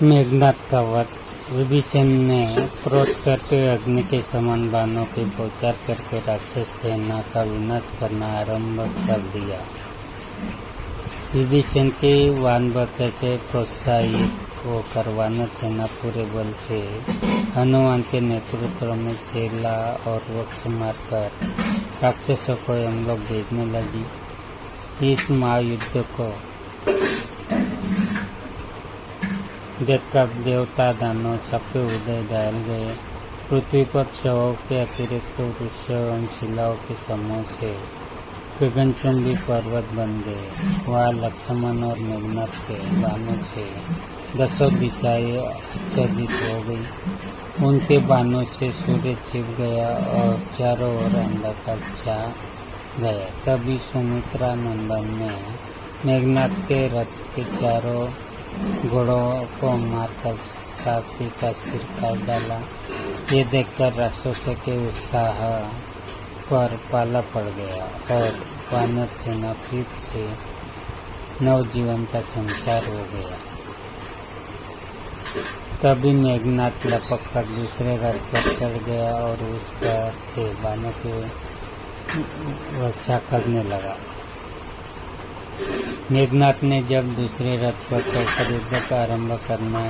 मेघनाद का वध। विभीषण ने क्रोध करके अग्नि के समान बाणों की बौछार करके राक्षस सेना का विनाश करना आरंभ कर दिया। विभीषण के वान बच्चे से प्रोत्साहित होकर वानर सेना पूरे बल से हनुमान के नेतृत्व में सेला और वृक्ष मारकर राक्षसों को यमलोक भेजने लगी। इस महायुद्ध को देखकर देवता दानव सबके हृदय दहल गए। पृथ्वी पर शवों के अतिरिक्त वृक्ष एवं शिलाओं के समूह से गगनचुंबी पर्वत बन गए। वहाँ लक्ष्मण और मेघनाद के बाणों से दसों दिशाएं आच्छादित हो गई। उनके बाणों से सूर्य छिप गया और चारों ओर अंधकार छा गया। तभी सुमित्रा नंदन ने मेघनाद के रथ के चारों घोड़ों को मारकर सारथी का सिर काट डाला। ये देखकर राक्षसों के उत्साह पर पाला पड़ गया और वानर सेना फिर से नवजीवन का संचार हो गया। तभी मेघनाद लपक कर दूसरे रथ पर चढ़ गया और उस पर से बाणों की रक्षा करने लगा। मेघनाद ने जब दूसरे रथ पर चढ़कर युद्ध का आरंभ करना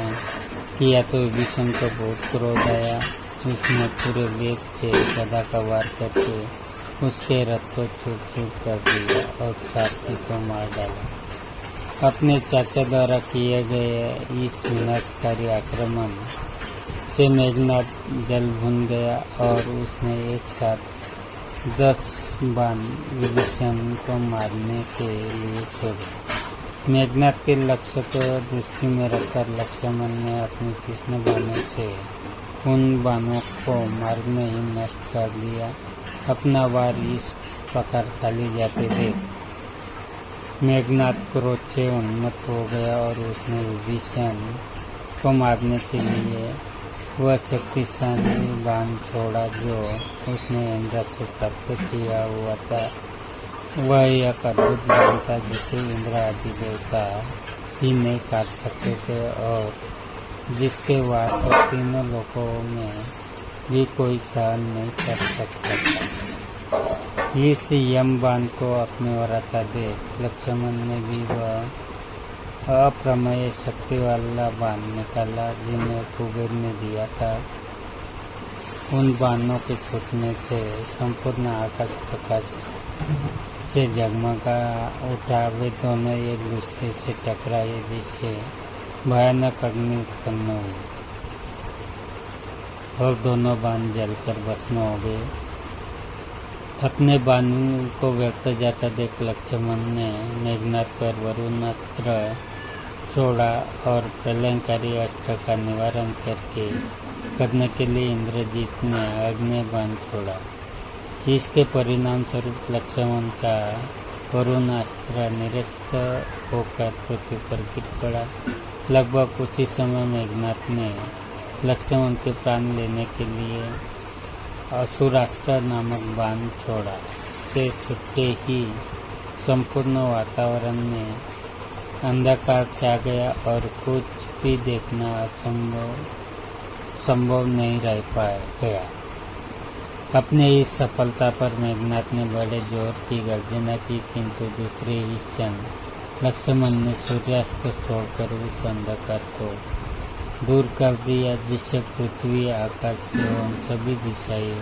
किया तो विभीषण को बहुत क्रोध आया। उसने पूरे वेग से गदा का वार करके उसके रथ को चूर कर दिया और सारथी को मार डाला। अपने चाचा द्वारा किए गए इस विनाशकारी आक्रमण से मेघनाद जल भून गया और उसने एक साथ 10 बाण विभीषण को मारने के लिए छोड़े। मेघनाद के लक्ष्य को दृष्टि में रखकर लक्ष्मण ने अपने तीक्ष्ण बाणों से उन बाणों को मार्ग में ही नष्ट कर दिया। अपना वार इस प्रकार खाली जाते देख मेघनाद क्रोध से उन्मत्त हो गया और उसने विभीषण को मारने के लिए वह शक्तिशाली बाण छोड़ा जो उसने इंद्र से प्राप्त किया हुआ था। वह एक अद्भुत बाण था जिसे इंद्र आदि देवता ही नहीं काट सकते थे और जिसके वार को तीनों लोकों में भी कोई सहन नहीं कर सकता था। इस यम बाण को अपने ओर आता देख लक्ष्मण ने भी वह अप्रमेय शक्ति वाला बाण निकाला जिन्हें कुबेर ने दिया था। उन बाणों के छूटने से संपूर्ण आकाश प्रकाश से जगमगा उठा। वे दोनों एक दूसरे से टकराए जिससे भयानक अग्नि उत्पन्न हुई और दोनों बाण जलकर भस्म हो गए। अपने बाणों को व्यक्त जाता देख लक्ष्मण ने मेघनाद पर वरुण अस्त्र छोड़ा और प्रलयंकारी अस्त्र का निवारण करने के लिए इंद्रजीत ने अग्नि बाण छोड़ा। इसके परिणाम स्वरूप लक्ष्मण का वरुण अस्त्र निरस्त होकर पृथ्वी पर गिर पड़ा। लगभग उसी समय मेघनाद ने लक्ष्मण के प्राण लेने के लिए असुरास्त्र नामक बाण छोड़ा। इससे छूटते ही संपूर्ण वातावरण में अंधकार छा गया और कुछ भी देखना संभव नहीं रह गया। अपने इस सफलता पर मेघनाद ने बड़े जोर की गर्जना की, किंतु दूसरे ही क्षण लक्ष्मण ने सूर्यास्त छोड़कर उस अंधकार को दूर कर दिया जिससे पृथ्वी आकाश एवं सभी दिशाएं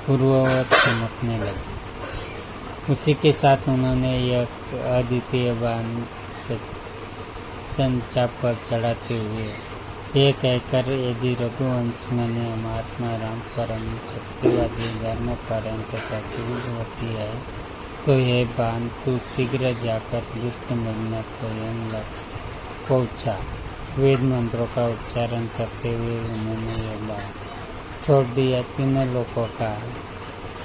पूर्ववत चमकने लगी। उसी के साथ उन्होंने एक अद्वितीय बाण चाप पर चढ़ाते हुए ये कहकर यदि रघुवंश में महात्मा राम परम सत्यवादी धर्म पारायण तथा दूरवर्ती है तो यह बाण तू शीघ्र जाकर दुष्ट मेघनाद को यमलोक पहुँचा। वेद मंत्रों का उच्चारण करते हुए उन्होंने यह बाण छोड़ दिया। तीनों लोगों का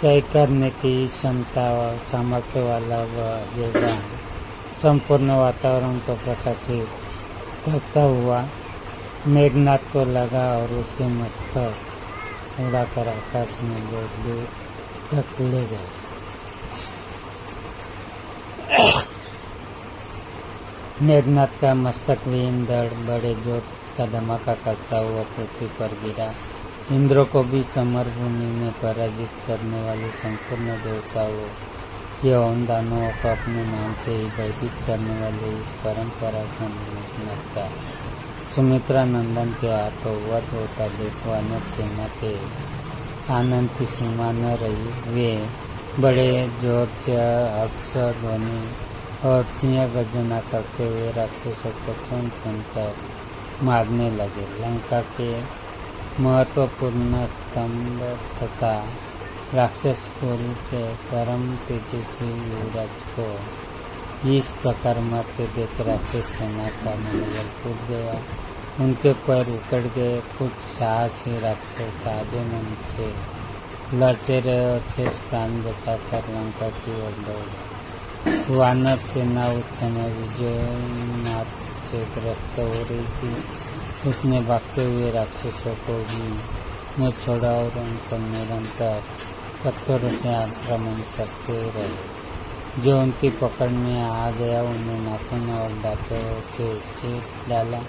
सही करने की क्षमता और सामर्थ्य वाला वह अजय बाण संपूर्ण वातावरण को प्रकाशित करता हुआ मेघनाद को लगा और उसके मस्तक उड़ाकर आकाश में बहुत दूर तक ले गए। मेघनाथ का मस्तक विहीन धड़ बड़े जोत का धमाका करता हुआ पृथ्वी पर गिरा। इंद्र को भी समर भूमि में पराजित करने वाले संपूर्ण देवताओं एवं दानवों को अपने नाम से ही भयभीत करने वाले इस परंपरा का मेघनाथ का सुमित्रा नंदन के हाथों वध होता देख वानर सेना के आनंद की सीमा न रही। वे बड़े जोर से अक्षर ध्वनि और सिंह गर्जना करते हुए राक्षसों को चुन चुन कर मारने लगे। लंका के महत्वपूर्ण स्तंभ तथा राक्षस कुल के परम तेजस्वी युवराज को इस प्रकार मारते देख राक्षस सेना का मनोबल टूट गया। उनके पैर उखड़ गए। कुछ साहसी राक्षस आधे मन से लड़ते रहे और शेष प्राण बचाकर लंका की ओर दौड़े। वानर सेना उस समय विजयनाथ से ग्रस्त हो रही थी। उसने भागते हुए राक्षसों को भी न छोड़ा और उन पर निरंतर पत्थरों से आक्रमण करते रहे। जो उनकी पकड़ में आ गया उन्हें नाखून और दांतों से चीर डाला।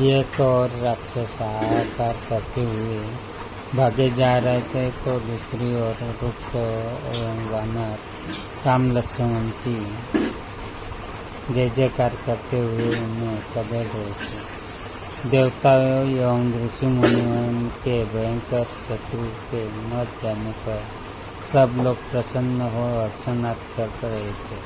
एक और राक्षस हाहाकार करते हुए भागे जा रहे थे तो दूसरी ओर वृक्ष एवं वानर राम लक्ष्मण की जय जयकार करते हुए उन्हें पकड़ रहे थे। देवताओं एवं ऋषि मुनियों के भयंकर शत्रु के मर जाने पर सब लोग प्रसन्न हो हर्षनाद कर रहे थे।